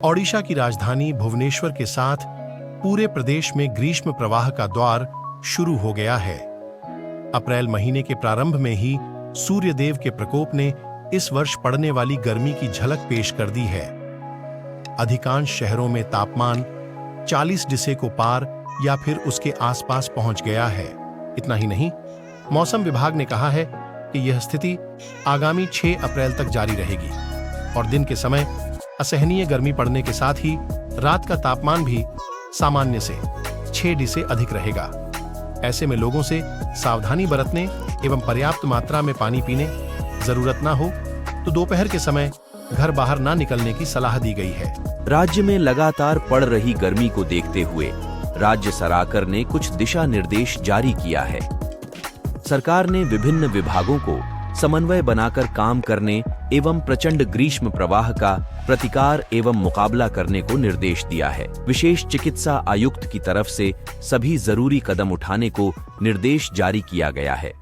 ओडिशा की राजधानी भुवनेश्वर के साथ पूरे प्रदेश में ग्रीष्म प्रवाह का द्वार शुरू हो गया है। अप्रैल महीने के प्रारंभ में ही सूर्यदेव के प्रकोप ने इस वर्ष पड़ने वाली गर्मी की झलक पेश कर दी है। अधिकांश शहरों में तापमान 40 डिग्री को पार या फिर उसके आसपास पहुंच गया है। इतना ही नहीं, मौसम विभाग ने कहा है कि यह स्थिति आगामी 6 अप्रैल तक जारी रहेगी और दिन के समय असहनीय गर्मी पड़ने के साथ ही रात का तापमान भी सामान्य से 6 डिग्री से अधिक रहेगा। ऐसे में लोगों से सावधानी बरतने एवं पर्याप्त मात्रा में पानी पीने, जरूरत ना हो तो दोपहर के समय घर बाहर ना निकलने की सलाह दी गई है। राज्य में लगातार पड़ रही गर्मी को देखते हुए राज्य सरकार ने कुछ दिशा निर्देश जारी किया है। सरकार ने विभिन्न विभागों को समन्वय बनाकर काम करने एवं प्रचंड ग्रीष्म प्रवाह का प्रतिकार एवं मुकाबला करने को निर्देश दिया है। विशेष चिकित्सा आयुक्त की तरफ से सभी जरूरी कदम उठाने को निर्देश जारी किया गया है।